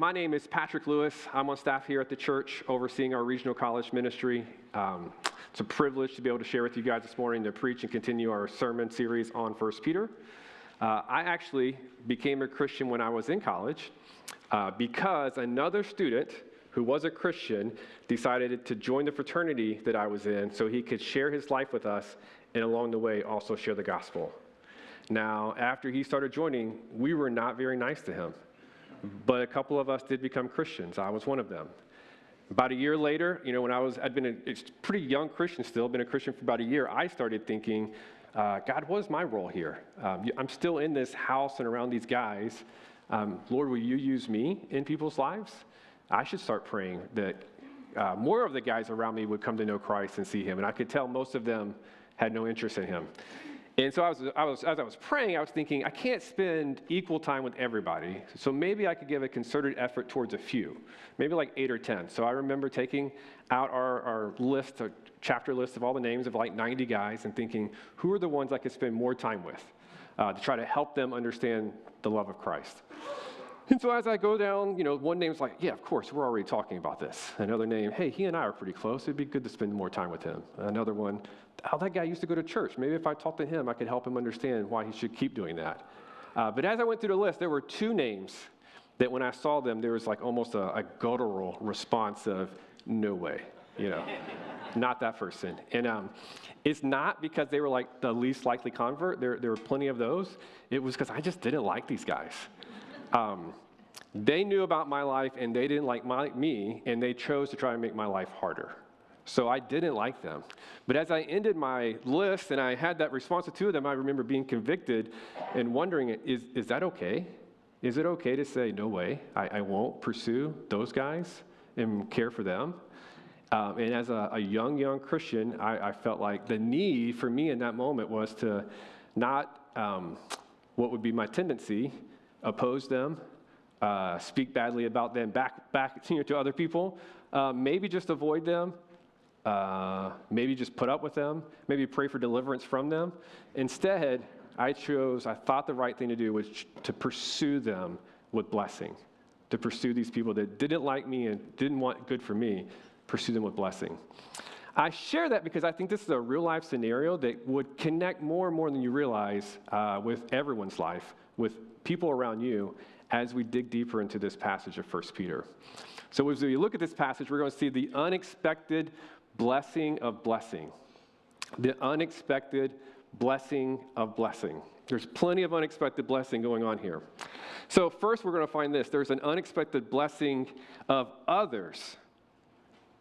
My name is Patrick Lewis. I'm on staff here at the church overseeing our regional college ministry. It's a privilege to be able to share with you guys this morning to preach and continue our sermon series on 1 Peter. I actually became a Christian when I was in college because another student who was a Christian decided to join the fraternity that I was in so he could share his life with us and along the way also share the gospel. Now, after he started joining, we were not very nice to him. But a couple of us did become Christians. I was one of them. About a year later, when I'd been a pretty young Christian still, been a Christian for about a year, I started thinking, God, what is my role here? I'm still in this house and around these guys. Lord, will you use me in people's lives? I should start praying that more of the guys around me would come to know Christ and see him. And I could tell most of them had no interest in him. And so as I was praying, I was thinking, I can't spend equal time with everybody, so maybe I could give a concerted effort towards a few, maybe like 8 or 10. So I remember taking out our list, a chapter list of all the names of like 90 guys and thinking, who are the ones I could spend more time with to try to help them understand the love of Christ. And so as I go down, one name's like, yeah, of course, we're already talking about this. Another name, hey, he and I are pretty close. It'd be good to spend more time with him. Another one, oh, that guy used to go to church. Maybe if I talked to him, I could help him understand why he should keep doing that. But as I went through the list, there were 2 names that when I saw them, there was like almost a guttural response of, no way, not that person. And it's not because they were like the least likely convert. There were plenty of those. It was because I just didn't like these guys. They knew about my life, and they didn't like me, and they chose to try and make my life harder. So I didn't like them. But as I ended my list, and I had that response to 2 of them, I remember being convicted and wondering, is that okay? Is it okay to say, no way, I won't pursue those guys and care for them? And as a young Christian, I felt like the need for me in that moment was to not, what would be my tendency, oppose them, speak badly about them back to other people, maybe just avoid them, maybe just put up with them, maybe pray for deliverance from them. Instead, I thought the right thing to do was to pursue them with blessing, to pursue these people that didn't like me and didn't want good for me, pursue them with blessing. I share that because I think this is a real life scenario that would connect more and more than you realize with everyone's life, with people around you, as we dig deeper into this passage of 1 Peter. So as we look at this passage, we're going to see the unexpected blessing of blessing. The unexpected blessing of blessing. There's plenty of unexpected blessing going on here. So first we're going to find this. There's an unexpected blessing of others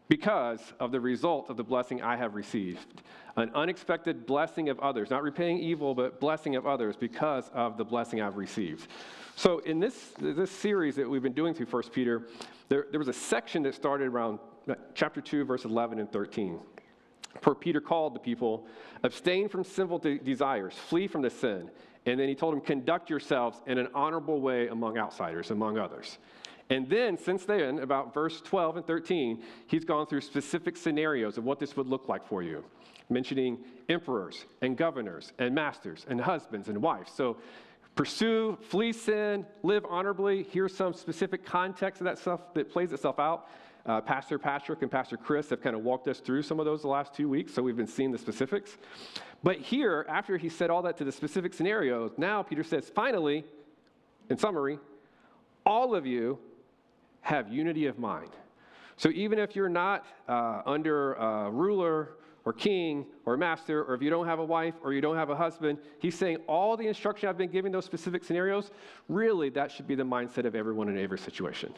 because of the result of the blessing I have received. An unexpected blessing of others, not repaying evil, but blessing of others because of the blessing I've received. So in this series that we've been doing through 1 Peter, there was a section that started around chapter 2, verse 11 and 13. For Peter called the people, abstain from sinful desires, flee from the sin. And then he told them, conduct yourselves in an honorable way among outsiders, among others. And then, since then, about verse 12 and 13, he's gone through specific scenarios of what this would look like for you, mentioning emperors and governors and masters and husbands and wives. So pursue, flee sin, live honorably. Here's some specific context of that stuff that plays itself out. Pastor Patrick and Pastor Chris have kind of walked us through some of those the last 2 weeks, so we've been seeing the specifics. But here, after he said all that to the specific scenarios, now Peter says, finally, in summary, all of you have unity of mind. So even if you're not under a ruler or king or master, or if you don't have a wife or you don't have a husband, he's saying all the instruction I've been giving those specific scenarios, really that should be the mindset of everyone in every situation.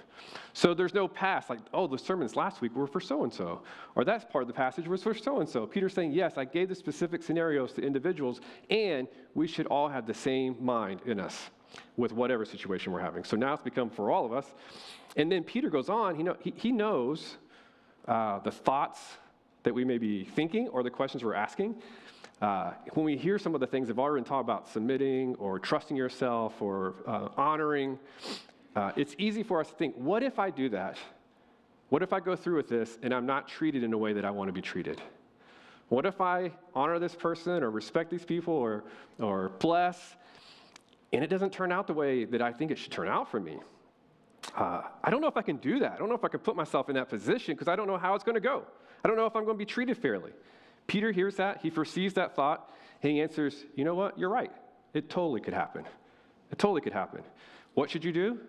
So there's no past, like, oh, the sermons last week were for so-and-so, or that's part of the passage was for so-and-so. Peter's saying, yes, I gave the specific scenarios to individuals, and we should all have the same mind in us with whatever situation we're having. So now it's become for all of us. And then Peter goes on, he knows the thoughts that we may be thinking or the questions we're asking. When we hear some of the things that have already been taught about submitting or trusting yourself or honoring, it's easy for us to think, what if I do that? What if I go through with this and I'm not treated in a way that I want to be treated? What if I honor this person or respect these people or bless, and it doesn't turn out the way that I think it should turn out for me? I don't know if I can do that. I don't know if I can put myself in that position because I don't know how it's going to go. I don't know if I'm going to be treated fairly. Peter hears that. He foresees that thought. And he answers, you know what? You're right. It totally could happen. It totally could happen. What should you do?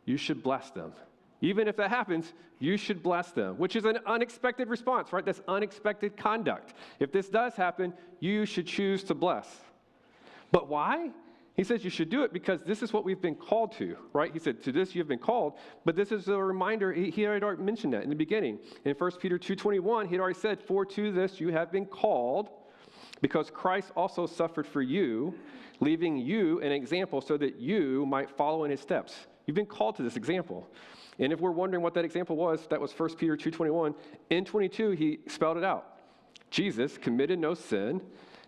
You should bless them. Even if that happens, you should bless them, which is an unexpected response, right? That's unexpected conduct. If this does happen, you should choose to bless. But why? He says you should do it because this is what we've been called to, right? He said, to this you have been called, but this is a reminder. He had already mentioned that in the beginning. In 1 Peter 2:21, he had already said, for to this you have been called, because Christ also suffered for you, leaving you an example so that you might follow in his steps. You've been called to this example. And if we're wondering what that example was, that was 1 Peter 2:21. In 22, he spelled it out. Jesus committed no sin,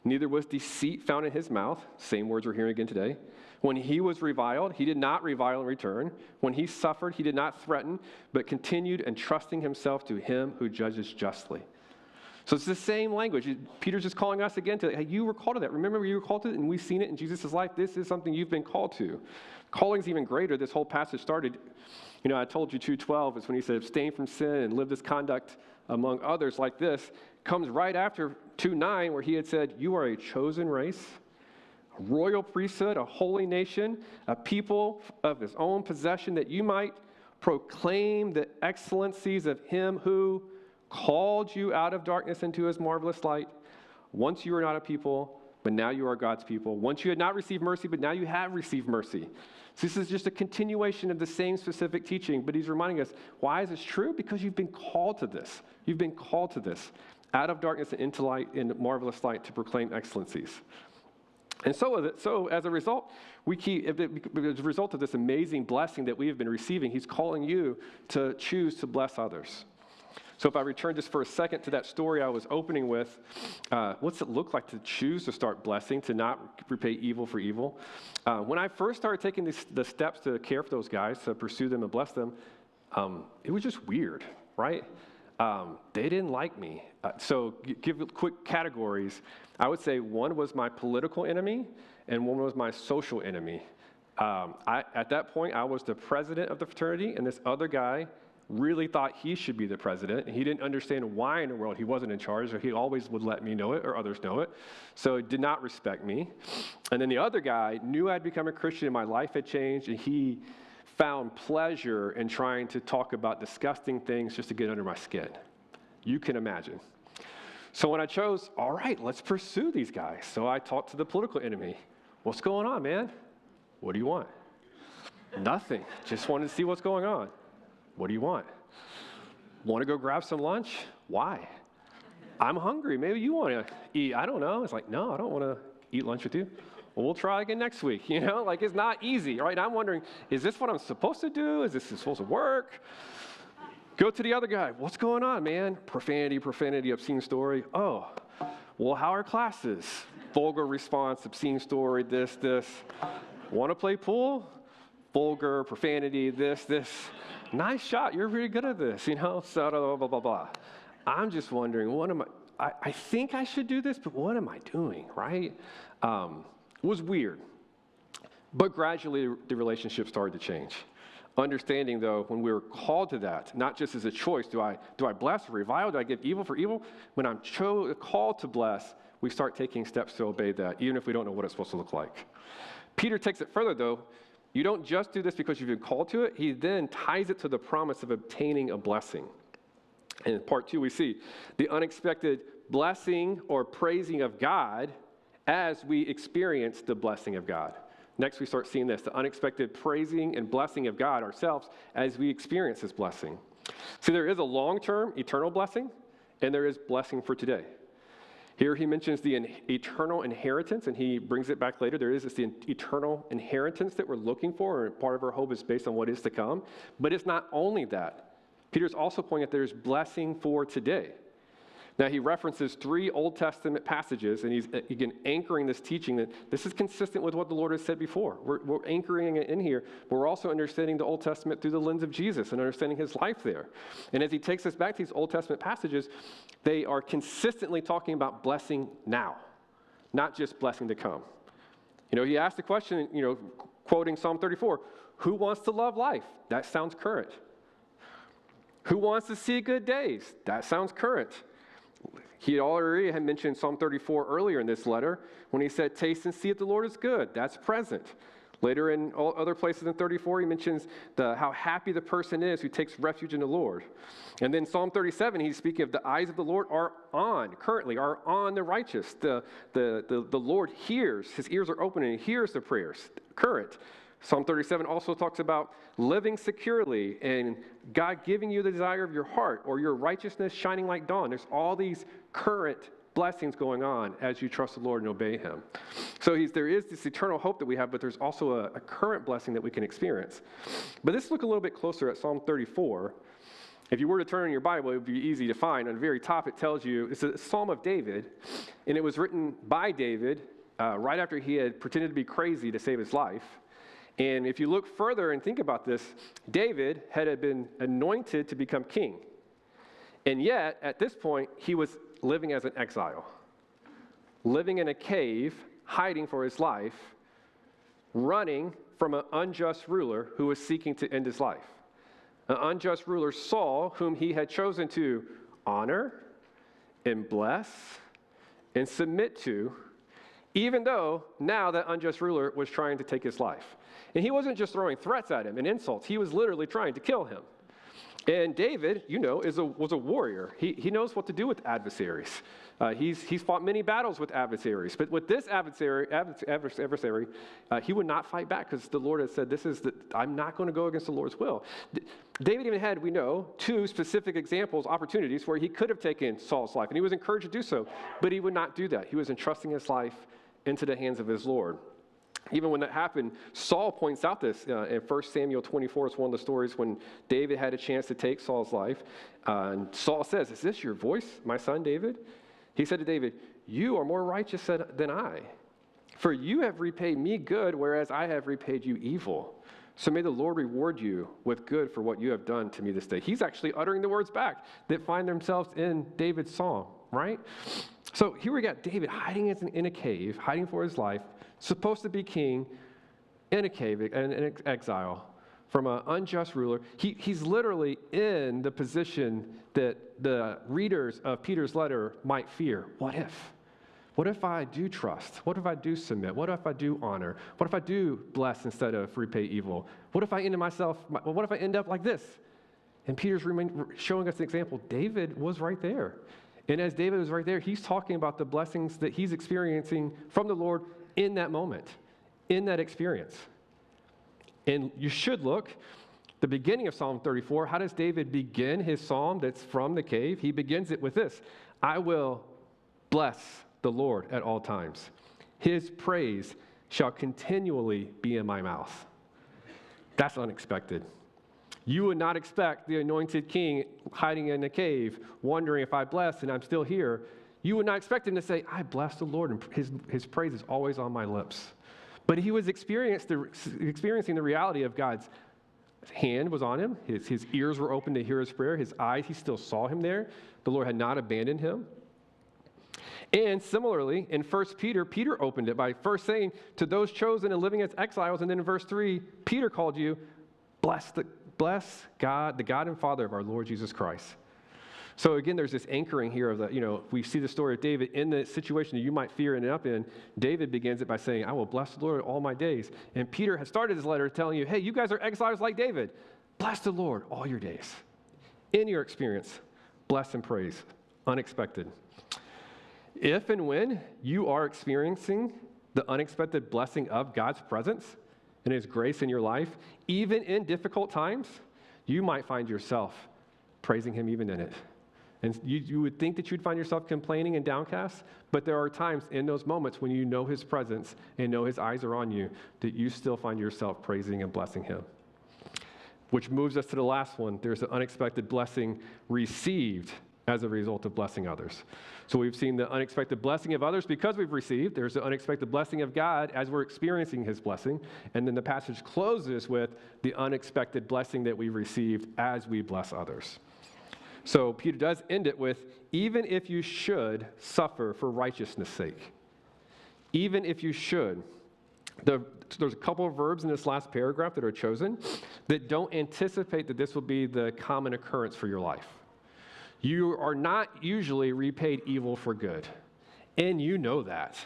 neither was deceit found in his mouth. Same words we're hearing again today. When he was reviled, he did not revile in return. When he suffered, he did not threaten, but continued entrusting himself to him who judges justly. So it's the same language. Peter's just calling us again to, hey, you were called to that. Remember you were called to it, and we've seen it in Jesus' life. This is something you've been called to. Calling's even greater. This whole passage started, I told you 2:12 is when he said, abstain from sin and live this conduct among others like this. Comes right after 2:9 where he had said, you are a chosen race, a royal priesthood, a holy nation, a people of his own possession, that you might proclaim the excellencies of him who called you out of darkness into his marvelous light. Once you were not a people, but now you are God's people. Once you had not received mercy, but now you have received mercy. So this is just a continuation of the same specific teaching, but he's reminding us, why is this true? Because you've been called to this. You've been called to this, out of darkness and into light, in marvelous light, to proclaim excellencies. And so as a result, as a result of this amazing blessing that we have been receiving, he's calling you to choose to bless others. So if I return just for a second to that story I was opening with, what's it look like to choose to start blessing, to not repay evil for evil? When I first started taking the steps to care for those guys, to pursue them and bless them, it was just weird, right? They didn't like me. So give quick categories. I would say one was my political enemy and one was my social enemy. At that point, I was the president of the fraternity, and this other guy really thought he should be the president, and he didn't understand why in the world he wasn't in charge, or he always would let me know it, or others know it, so he did not respect me. And then the other guy knew I'd become a Christian, and my life had changed, and he found pleasure in trying to talk about disgusting things just to get under my skin. You can imagine. So when I chose, all right, let's pursue these guys. So I talked to the political enemy. What's going on, man? What do you want? Nothing. Just wanted to see what's going on. What do you want? Want to go grab some lunch? Why? I'm hungry. Maybe you want to eat. I don't know. It's like, no, I don't want to eat lunch with you. Well, we'll try again next week. It's not easy, right? I'm wondering, is this what I'm supposed to do? Is this supposed to work? Go to the other guy. What's going on, man? Profanity, obscene story. Oh, well, how are classes? Vulgar response, obscene story, this. Want to play pool? Vulgar, profanity, this. Nice shot. You're really good at this, so blah, blah, blah, blah. I'm just wondering, what am I think I should do this, but what am I doing, right? It was weird. But gradually, the relationship started to change. Understanding, though, when we were called to that, not just as a choice, do I bless or revile? Do I give evil for evil? When I'm called to bless, we start taking steps to obey that, even if we don't know what it's supposed to look like. Peter takes it further, though. You don't just do this because you've been called to it. He then ties it to the promise of obtaining a blessing. And in part 2, we see the unexpected blessing or praising of God as we experience the blessing of God. Next, we start seeing this, the unexpected praising and blessing of God ourselves as we experience this blessing. See, there is a long-term eternal blessing, and there is blessing for today. Here he mentions the eternal inheritance, and he brings it back later. There is this eternal inheritance that we're looking for, and part of our hope is based on what is to come. But it's not only that. Peter's also pointing out there's blessing for today. Now, he references 3 Old Testament passages, and he's again anchoring this teaching that this is consistent with what the Lord has said before. We're anchoring it in here, but we're also understanding the Old Testament through the lens of Jesus and understanding his life there. And as he takes us back to these Old Testament passages, they are consistently talking about blessing now, not just blessing to come. He asked the question, quoting Psalm 34, Who wants to love life? That sounds current. Who wants to see good days? That sounds current. He already had mentioned Psalm 34 earlier in this letter when he said, taste and see that the Lord is good. That's present. Later in all other places in 34, he mentions how happy the person is who takes refuge in the Lord. And then Psalm 37, he's speaking of the eyes of the Lord are on the righteous. The Lord hears, his ears are open and he hears the prayers, current. Psalm 37 also talks about living securely and God giving you the desire of your heart or your righteousness shining like dawn. There's all these current blessings going on as you trust the Lord and obey him. So there is this eternal hope that we have, but there's also a current blessing that we can experience. But let's look a little bit closer at Psalm 34. If you were to turn in your Bible, it would be easy to find. On the very top, it tells you, it's a Psalm of David, and it was written by David right after he had pretended to be crazy to save his life. And if you look further and think about this, David had been anointed to become king. And yet, at this point, he was living as an exile, living in a cave, hiding for his life, running from an unjust ruler who was seeking to end his life. An unjust ruler, Saul, whom he had chosen to honor and bless and submit to, even though now that unjust ruler was trying to take his life. And he wasn't just throwing threats at him and insults. He was literally trying to kill him. And David, was a warrior. He knows what to do with adversaries. He's fought many battles with adversaries. But with this adversary, he would not fight back because the Lord had said, I'm not going to go against the Lord's will. David even had, we know, two specific examples, opportunities where he could have taken Saul's life. And he was encouraged to do so. But he would not do that. He was entrusting his life into the hands of his Lord. Even when that happened, Saul points out this in 1 Samuel 24. It's one of the stories when David had a chance to take Saul's life. And Saul says, is this your voice, my son David? He said to David, you are more righteous than I, for you have repaid me good, whereas I have repaid you evil. So may the Lord reward you with good for what you have done to me this day. He's actually uttering the words back that find themselves in David's psalm, right? So here we got David hiding in a cave, hiding for his life, supposed to be king in a cave, in exile from an unjust ruler. He's literally in the position that the readers of Peter's letter might fear. What if? What if I do trust? What if I do submit? What if I do honor? What if I do bless instead of repay evil? What if I end up like this? And Peter's showing us an example. David was right there. And as David was right there, he's talking about the blessings that he's experiencing from the Lord in that moment, in that experience. And you should look, the beginning of Psalm 34, how does David begin his psalm that's from the cave? He begins it with this: I will bless the Lord at all times. His praise shall continually be in my mouth. That's unexpected. You would not expect the anointed king hiding in a cave, wondering if I bless and I'm still here. You would not expect him to say, I bless the Lord, and his praise is always on my lips. But he was experiencing the reality of God's hand was on him. His ears were open to hear his prayer. His eyes, he still saw him there. The Lord had not abandoned him. And similarly, in 1 Peter, Peter opened it by first saying to those chosen and living as exiles. And then in verse 3, Peter called you, bless God, the God and Father of our Lord Jesus Christ. So again, there's this anchoring here of we see the story of David in the situation that you might fear ending up in. David begins it by saying, I will bless the Lord all my days. And Peter has started his letter telling you, hey, you guys are exiles like David. Bless the Lord all your days. In your experience, bless and praise. Unexpected. If and when you are experiencing the unexpected blessing of God's presence and his grace in your life, even in difficult times, you might find yourself praising him even in it. And you would think that you'd find yourself complaining and downcast, but there are times in those moments when you know his presence and know his eyes are on you that you still find yourself praising and blessing him. Which moves us to the last one. There's an unexpected blessing received as a result of blessing others. So we've seen the unexpected blessing of others because we've received. There's the unexpected blessing of God as we're experiencing his blessing. And then the passage closes with the unexpected blessing that we received as we bless others. So Peter does end it with, even if you should suffer for righteousness' sake. Even if you should. There's a couple of verbs in this last paragraph that are chosen that don't anticipate that this will be the common occurrence for your life. You are not usually repaid evil for good, and you know that.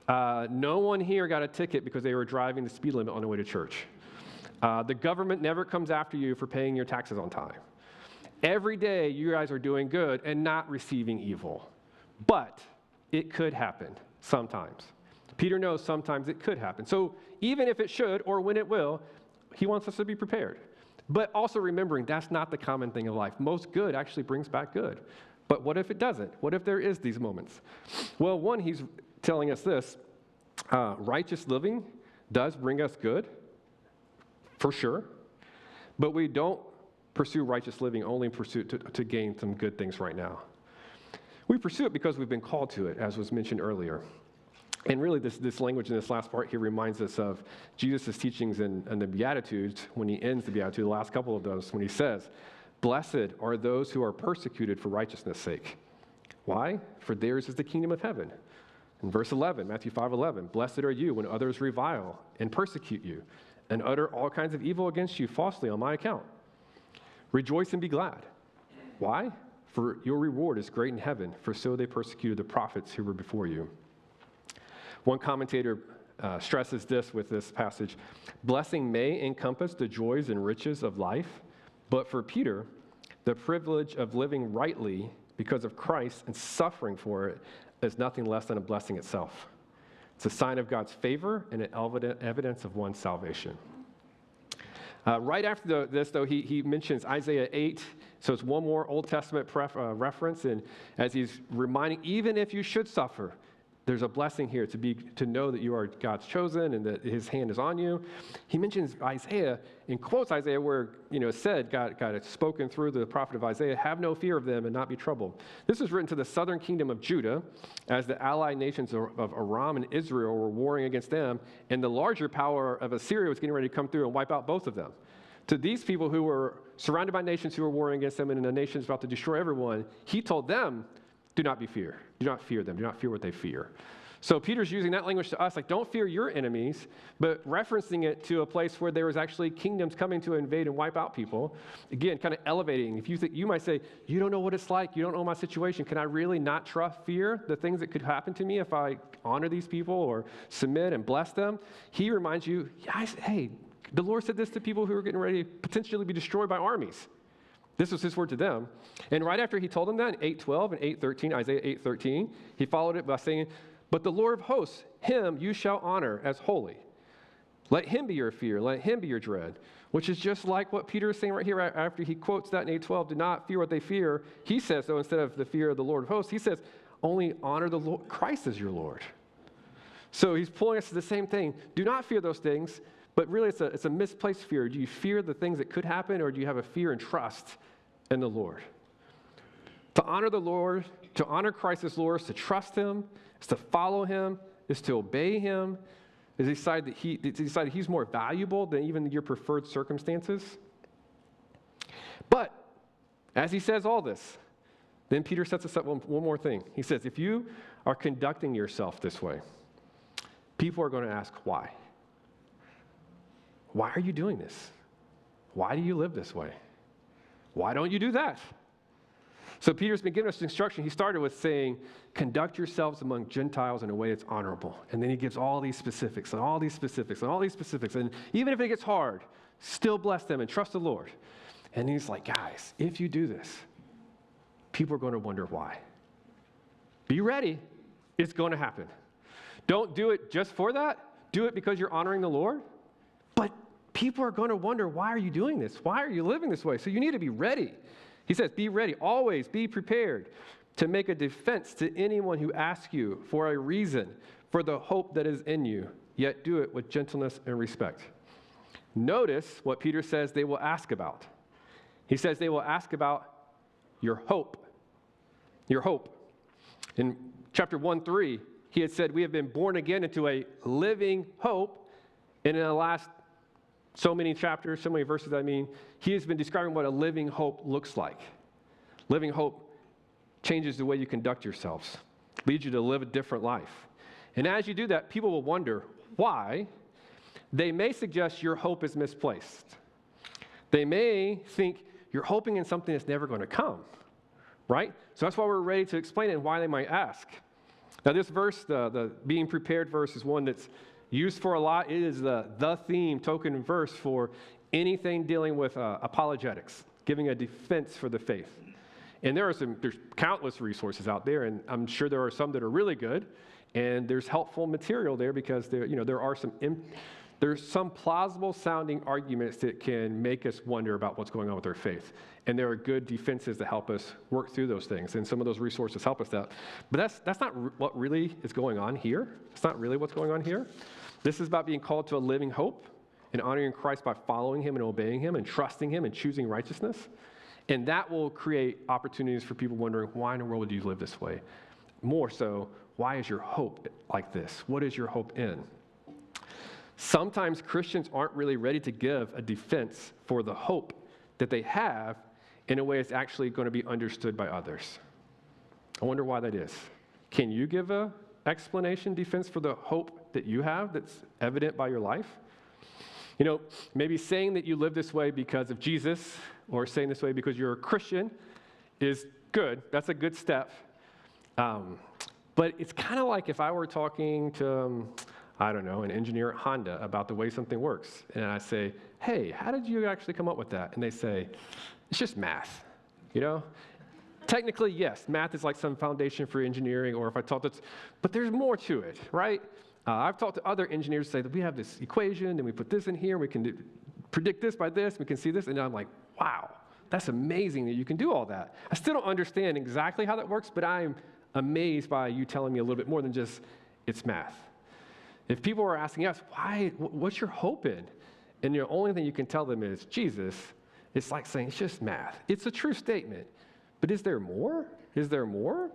No one here got a ticket because they were driving the speed limit on the way to church. The government never comes after you for paying your taxes on time. Every day, you guys are doing good and not receiving evil. But it could happen sometimes. Peter knows sometimes it could happen. So even if it should, or when it will, he wants us to be prepared. But also remembering that's not the common thing of life. Most good actually brings back good. But what if it doesn't? What if there is these moments? Well, one, he's telling us this. Righteous living does bring us good, for sure. But we don't pursue righteous living only in pursuit to gain some good things right now. We pursue it because we've been called to it, as was mentioned earlier. And really, this language in this last part here reminds us of Jesus' teachings in the Beatitudes when he ends the Beatitude, the last couple of those, when he says, "Blessed are those who are persecuted for righteousness' sake." Why? For theirs is the kingdom of heaven. In verse 11, Matthew 5:11, "Blessed are you when others revile and persecute you and utter all kinds of evil against you falsely on my account. Rejoice and be glad." Why? For your reward is great in heaven, for so they persecuted the prophets who were before you. One commentator stresses this with this passage: blessing may encompass the joys and riches of life, but for Peter, the privilege of living rightly because of Christ and suffering for it is nothing less than a blessing itself. It's a sign of God's favor and an evidence of one's salvation. Right after this, though, he mentions Isaiah 8. So it's one more Old Testament reference. And as he's reminding, even if you should suffer, there's a blessing here to know that you are God's chosen and that his hand is on you. He mentions Isaiah and quotes Isaiah where, it said, God had spoken through the prophet of Isaiah, "Have no fear of them and not be troubled." This was written to the southern kingdom of Judah as the allied nations of Aram and Israel were warring against them, and the larger power of Assyria was getting ready to come through and wipe out both of them. To these people who were surrounded by nations who were warring against them and the nations about to destroy everyone, he told them, do not be fear. Do not fear them. Do not fear what they fear. So Peter's using that language to us, like, don't fear your enemies, but referencing it to a place where there was actually kingdoms coming to invade and wipe out people. Again, kind of elevating. If you think, you might say, you don't know what it's like. You don't know my situation. Can I really not fear the things that could happen to me if I honor these people or submit and bless them? He reminds you, hey, the Lord said this to people who were getting ready to potentially be destroyed by armies. This was his word to them. And right after he told them that, in 8:12 and 8:13, Isaiah 8:13, he followed it by saying, "But the Lord of hosts, him you shall honor as holy. Let him be your fear. Let him be your dread." Which is just like what Peter is saying right here after he quotes that in 8:12, do not fear what they fear. He says, though, instead of the fear of the Lord of hosts, he says, only honor the Lord, Christ as your Lord. So he's pulling us to the same thing. Do not fear those things. But really, it's a misplaced fear. Do you fear the things that could happen, or do you have a fear and trust in the Lord? To honor the Lord, to honor Christ as Lord, is to trust him, is to follow him, is to obey him, is to decide that he's more valuable than even your preferred circumstances. But as he says all this, then Peter sets us up one more thing. He says, if you are conducting yourself this way, people are going to ask why. Why are you doing this? Why do you live this way? Why don't you do that? So Peter's been giving us instruction. He started with saying, conduct yourselves among Gentiles in a way that's honorable. And then he gives all these specifics and all these specifics and all these specifics. And even if it gets hard, still bless them and trust the Lord. And he's like, guys, if you do this, people are going to wonder why. Be ready. It's going to happen. Don't do it just for that. Do it because you're honoring the Lord. But people are going to wonder, why are you doing this? Why are you living this way? So you need to be ready. He says, be ready. Always be prepared to make a defense to anyone who asks you for a reason for the hope that is in you, yet do it with gentleness and respect. Notice what Peter says they will ask about. He says they will ask about your hope. Your hope. In chapter 1:3, he had said, we have been born again into a living hope. And in the last so many chapters, so many verses, he has been describing what a living hope looks like. Living hope changes the way you conduct yourselves, leads you to live a different life. And as you do that, people will wonder, why, they may suggest your hope is misplaced. They may think you're hoping in something that's never going to come, right? So that's why we're ready to explain it and why they might ask. Now, this verse, the being prepared verse, is one that's used for a lot. It is the theme, token verse for anything dealing with apologetics, giving a defense for the faith. And there's countless resources out there, and I'm sure there are some that are really good, and there's helpful there's some plausible sounding arguments that can make us wonder about what's going on with our faith. And there are good defenses that help us work through those things, and some of those resources help us out. But that's not what really is going on here. It's not really what's going on here. This is about being called to a living hope and honoring Christ by following him and obeying him and trusting him and choosing righteousness. And that will create opportunities for people wondering, why in the world do you live this way? More so, why is your hope like this? What is your hope in? Sometimes Christians aren't really ready to give a defense for the hope that they have in a way that's actually going to be understood by others. I wonder why that is. Can you give an explanation, defense for the hope that you have that's evident by your life? Maybe saying that you live this way because of Jesus or saying this way because you're a Christian is good. That's a good step. But it's kind of like if I were talking to, an engineer at Honda about the way something works. And I say, hey, how did you actually come up with that? And they say, it's just math, Technically, yes, math is like some foundation for engineering, or if I taught this, but there's more to it, right? I've talked to other engineers say that we have this equation, and we put this in here, and we can predict this by this, we can see this, and I'm like, wow, that's amazing that you can do all that. I still don't understand exactly how that works, but I'm amazed by you telling me a little bit more than just it's math. If people are asking us, what's your hope in? And the only thing you can tell them is Jesus, it's like saying it's just math. It's a true statement, but is there more? Is there more?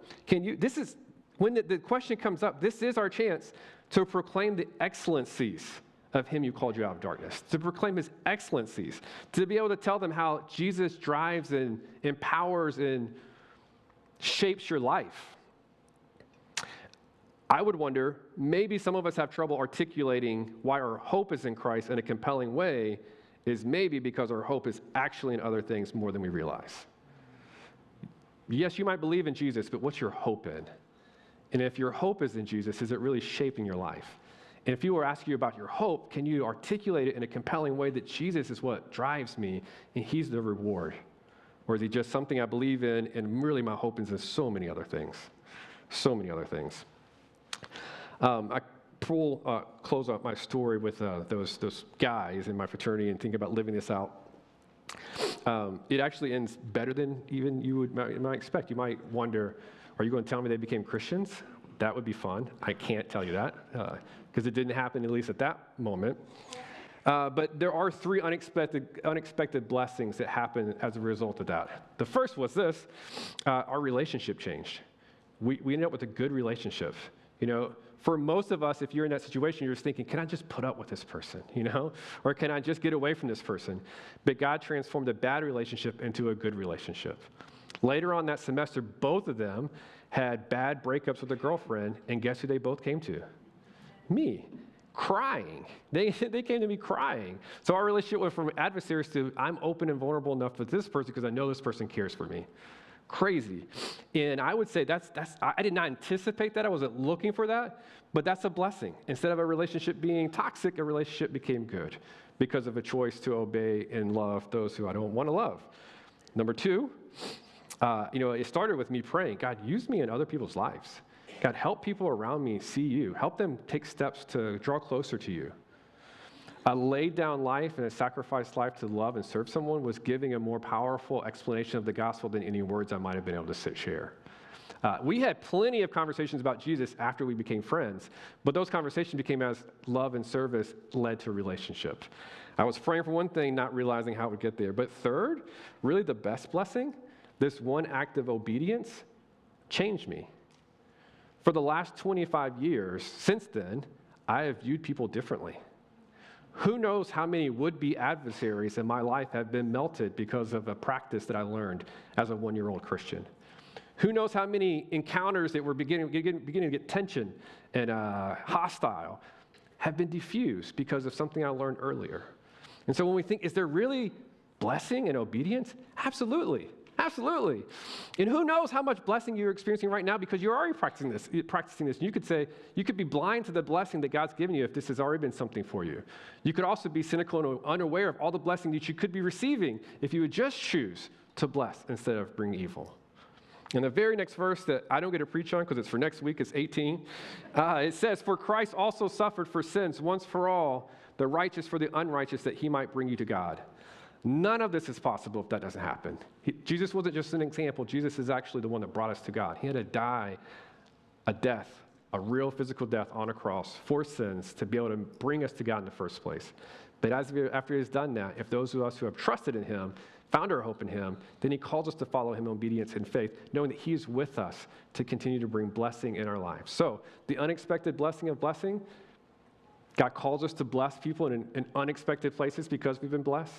When the question comes up, this is our chance to proclaim the excellencies of him who called you out of darkness, to proclaim his excellencies, to be able to tell them how Jesus drives and empowers and shapes your life. I would wonder, maybe some of us have trouble articulating why our hope is in Christ in a compelling way, is maybe because our hope is actually in other things more than we realize. Yes, you might believe in Jesus, but what's your hope in? And if your hope is in Jesus, is it really shaping your life? And if you were asking you about your hope, can you articulate it in a compelling way that Jesus is what drives me and he's the reward? Or is he just something I believe in and really my hope is in so many other things? So many other things. I close out my story with those guys in my fraternity and think about living this out. It actually ends better than even you might expect. You might wonder, are you going to tell me they became Christians? That would be fun. I can't tell you that because it didn't happen, at least at that moment. But there are 3 unexpected blessings that happen as a result of that. The first was this. Our relationship changed. We ended up with a good relationship. For most of us, if you're in that situation, you're just thinking, can I just put up with this person, Or can I just get away from this person? But God transformed a bad relationship into a good relationship. Later on that semester, both of them had bad breakups with their girlfriend, and guess who they both came to? Me. Crying. They came to me crying. So our relationship went from adversaries to I'm open and vulnerable enough with this person because I know this person cares for me. Crazy. And I would say I did not anticipate that. I wasn't looking for that, but that's a blessing. Instead of a relationship being toxic, a relationship became good because of a choice to obey and love those who I don't want to love. Number 2, it started with me praying, God, use me in other people's lives. God, help people around me see you. Help them take steps to draw closer to you. A laid down life and a sacrificed life to love and serve someone was giving a more powerful explanation of the gospel than any words I might have been able to share. We had plenty of conversations about Jesus after we became friends, but those conversations became as love and service led to a relationship. I was praying for one thing, not realizing how it would get there. But third, really the best blessing, this one act of obedience changed me. For the last 25 years, since then, I have viewed people differently. Who knows how many would-be adversaries in my life have been melted because of a practice that I learned as a 1-year-old Christian? Who knows how many encounters that were beginning to get tension and hostile have been diffused because of something I learned earlier. And so when we think, is there really blessing and obedience? Absolutely. Absolutely. And who knows how much blessing you're experiencing right now because you're already practicing this. And you could say, you could be blind to the blessing that God's given you if this has already been something for you. You could also be cynical and unaware of all the blessing that you could be receiving if you would just choose to bless instead of bring evil. And the very next verse that I don't get to preach on because it's for next week is 18. It says, for Christ also suffered for sins once for all, the righteous for the unrighteous, that he might bring you to God. None of this is possible if that doesn't happen. Jesus wasn't just an example. Jesus is actually the one that brought us to God. He had to die a death, a real physical death on a cross for sins to be able to bring us to God in the first place. But after he has done that, if those of us who have trusted in him, found our hope in him, then he calls us to follow him in obedience and faith, knowing that he's with us to continue to bring blessing in our lives. So the unexpected blessing of blessing, God calls us to bless people in unexpected places because we've been blessed.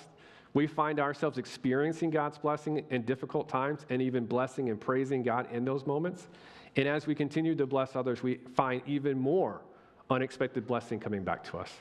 We find ourselves experiencing God's blessing in difficult times and even blessing and praising God in those moments. And as we continue to bless others, we find even more unexpected blessing coming back to us